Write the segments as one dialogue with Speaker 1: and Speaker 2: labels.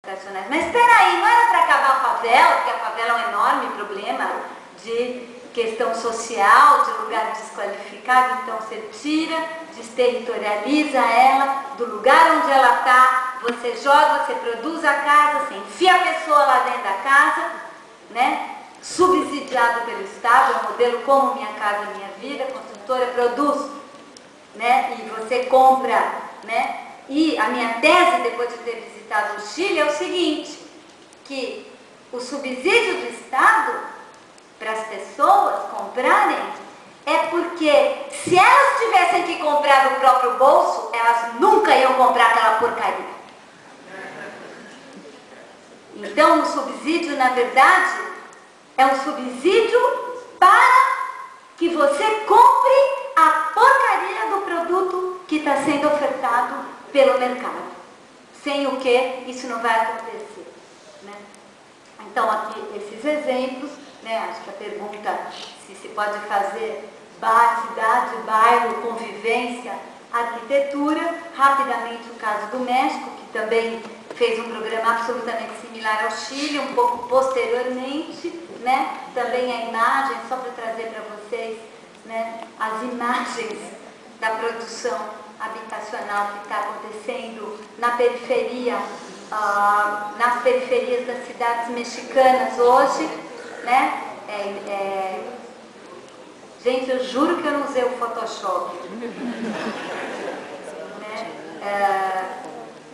Speaker 1: habitacionais. Mas espera aí, não era para acabar a favela, porque a favela é um enorme problema de questão social, de lugar desqualificado, então você tira, desterritorializa ela do lugar onde ela está, você joga, você produz a casa, você enfia a pessoa lá dentro da casa, né? Subsidiado pelo Estado, é um modelo como Minha Casa Minha Vida, a construtora produz, né? E você compra, né? E a minha tese, depois de ter visitado o Chile, é o seguinte, que o subsídio do Estado para as pessoas comprarem é porque se elas tivessem que comprar do próprio bolso, elas nunca iam comprar aquela porcaria. Então, o subsídio, na verdade, é um subsídio para que você compre a porcaria do produto que está sendo ofertado pelo mercado. Sem o que isso não vai acontecer, né? Então, aqui esses exemplos, né? Acho que a pergunta se pode fazer cidade, bairro, convivência, arquitetura. Rapidamente o caso do México, que também fez um programa absolutamente similar ao Chile, um pouco posteriormente, né? Também a imagem, só para trazer para vocês, né, as imagens da produção habitacional que está acontecendo na periferia, nas periferias das cidades mexicanas hoje, né? Gente, eu juro que eu não usei o Photoshop. Né?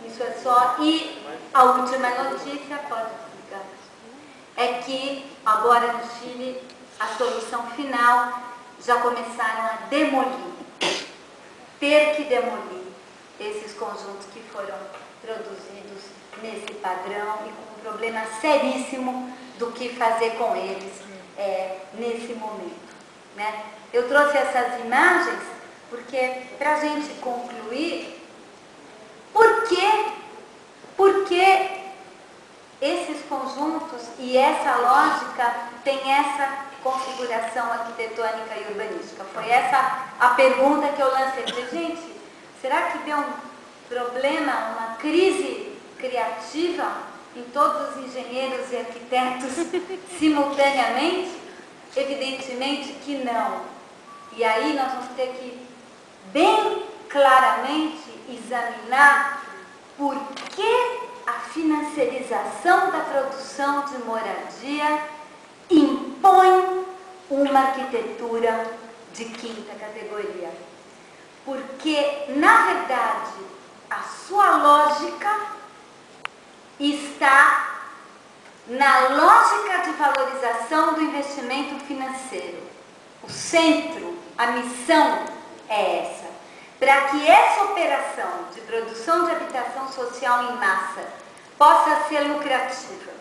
Speaker 1: Isso é só. E a última notícia, pode explicar, é que agora no Chile a solução final já começaram a demolir, ter que demolir esses conjuntos que foram produzidos nesse padrão e com um problema seríssimo do que fazer com eles nesse momento, né? Eu trouxe essas imagens porque, para a gente concluir, por que esses conjuntos e essa lógica tem essa configuração arquitetônica e urbanística? Foi essa a pergunta que eu lancei. Gente, será que deu um problema, uma crise criativa em todos os engenheiros e arquitetos simultaneamente? Evidentemente que não. E aí nós vamos ter que bem claramente examinar por que a financiarização da produção de moradia impõe uma arquitetura de quinta categoria. Porque, na verdade, a sua lógica está na lógica de valorização do investimento financeiro. O centro, a missão é essa. Para que essa operação de produção de habitação social em massa possa ser lucrativa,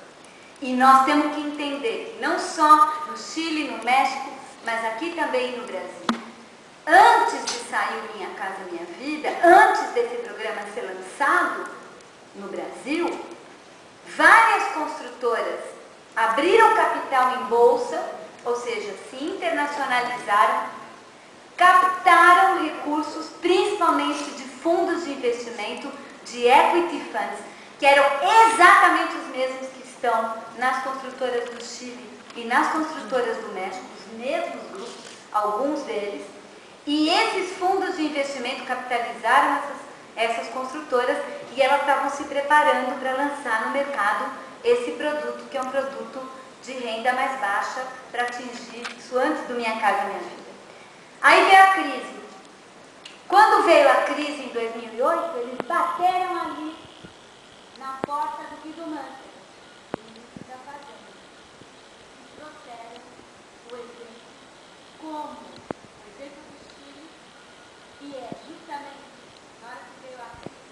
Speaker 1: e nós temos que entender que não só no Chile, no México, mas aqui também no Brasil, antes de sair o Minha Casa Minha Vida, antes desse programa ser lançado no Brasil, várias construtoras abriram capital em bolsa, ou seja, se internacionalizaram, captaram recursos, principalmente de fundos de investimento, de equity funds, que eram exatamente os mesmos que estão nas construtoras do Chile e nas construtoras do México, os mesmos grupos, alguns deles, e esses fundos de investimento capitalizaram essas construtoras e elas estavam se preparando para lançar no mercado esse produto, que é um produto de renda mais baixa, para atingir isso antes do Minha Casa Minha Vida. Aí veio a crise. Quando veio a crise em 2008, eles bateram ali na porta do Guido Mantega, ministro da Fazenda, e trouxeram o exemplo como o exemplo do Chile, e é justamente na hora que veio a crise,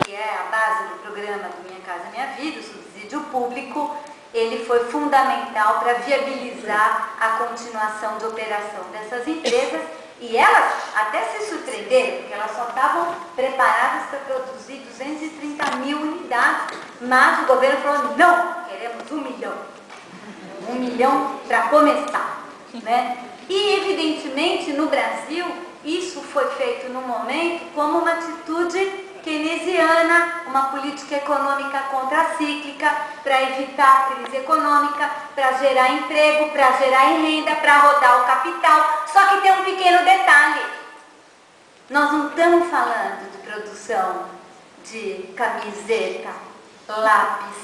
Speaker 1: que é a base do programa do Minha Casa Minha Vida, o subsídio público, ele foi fundamental para viabilizar a continuação de operação dessas empresas, e elas até se surpreenderam, porque elas só estavam preparadas para produzir 230 mil unidades, mas o governo falou, não, queremos 1 milhão. 1 milhão para começar, né? E, evidentemente, no Brasil, isso foi feito no momento como uma atitude keynesiana, uma política econômica contracíclica para evitar a crise econômica, para gerar emprego, para gerar renda, para rodar o capital. Só que tem um pequeno detalhe. Nós não estamos falando de produção de camiseta, lápis,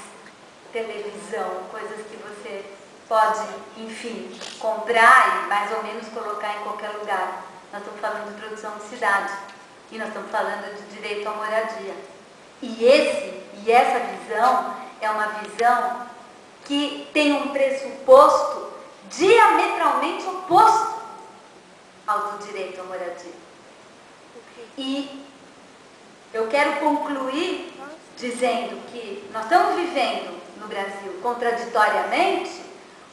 Speaker 1: televisão, coisas que você pode, enfim, comprar e mais ou menos colocar em qualquer lugar. Nós estamos falando de produção de cidade. E nós estamos falando de direito à moradia. E essa visão é uma visão que tem um pressuposto diametralmente oposto ao do direito à moradia. E eu quero concluir dizendo que nós estamos vivendo no Brasil, contraditoriamente,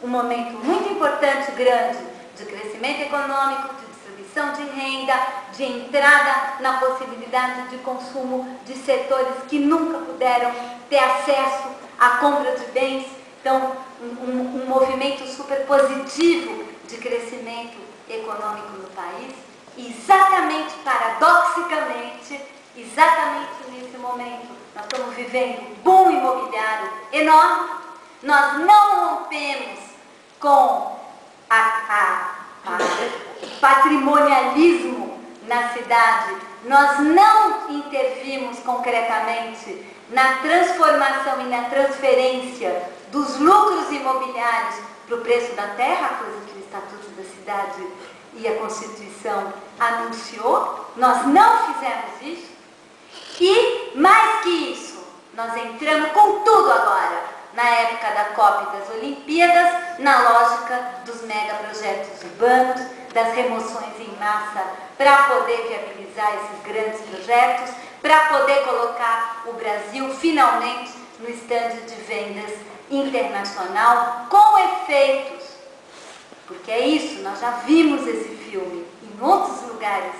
Speaker 1: um momento muito importante, grande, de crescimento econômico, de distribuição de renda, de entrada na possibilidade de consumo de setores que nunca puderam ter acesso à compra de bens. Então, um movimento super positivo de crescimento econômico no país. Exatamente, paradoxicamente, exatamente nesse momento, nós estamos vivendo um boom imobiliário enorme. Nós não rompemos com patrimonialismo na cidade, nós não intervimos concretamente na transformação e na transferência dos lucros imobiliários para o preço da terra, coisa que o Estatuto da Cidade e a Constituição anunciou. Nós não fizemos isso. E, mais que isso, nós entramos com tudo agora, na época da COP e das Olimpíadas, na lógica dos megaprojetos urbanos, das remoções em massa para poder viabilizar esses grandes projetos, para poder colocar o Brasil finalmente no estande de vendas internacional com efeitos. Porque é isso, nós já vimos esse filme em outros lugares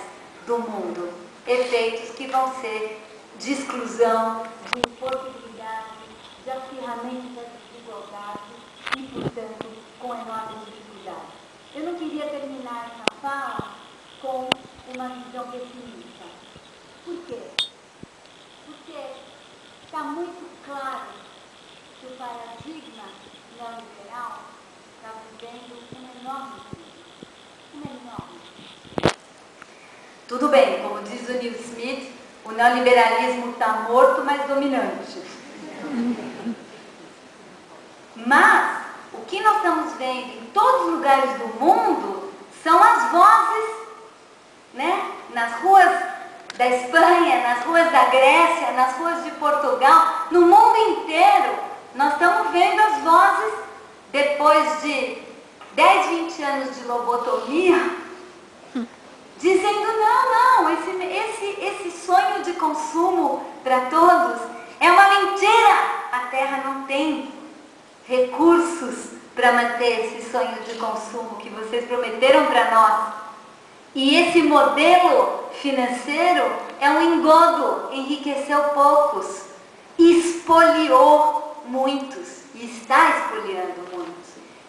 Speaker 1: do mundo. Efeitos que vão ser de exclusão, de impossibilidade, de acirramento da desigualdade e, portanto, com enorme dificuldade. Eu não queria terminar essa fala com uma visão pessimista. Por quê? Porque está muito claro que o paradigma neoliberal está vivendo uma enorme crise. Tudo bem, como diz o Neil Smith, o neoliberalismo está morto, mas dominante. Mas o que nós estamos vendo em todos os lugares do mundo são as vozes, né? Nas ruas da Espanha, nas ruas da Grécia, nas ruas de Portugal, no mundo inteiro, nós estamos vendo as vozes, depois de 10, 20 anos de lobotomia, dizendo, não, esse sonho de consumo para todos é uma mentira. A Terra não tem recursos para manter esse sonho de consumo que vocês prometeram para nós. E esse modelo financeiro é um engodo, enriqueceu poucos, expoliou muitos e está expoliando muitos.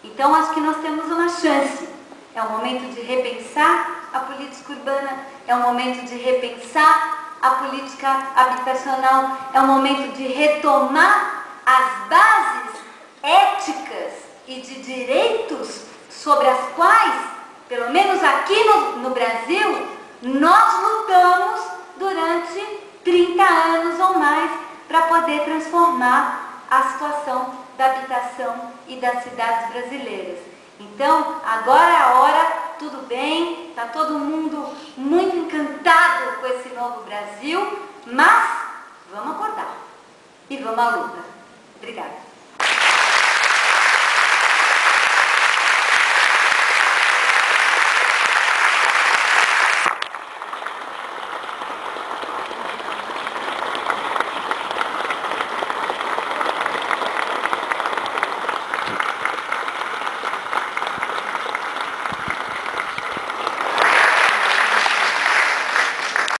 Speaker 1: Então, acho que nós temos uma chance. É um momento de repensar a política urbana, é um momento de repensar a política habitacional, é um momento de retomar as bases éticas e de direitos sobre as quais, pelo menos aqui no Brasil, nós lutamos durante 30 anos ou mais para poder transformar a situação da habitação e das cidades brasileiras. Então, agora é a hora, tudo bem, está todo mundo muito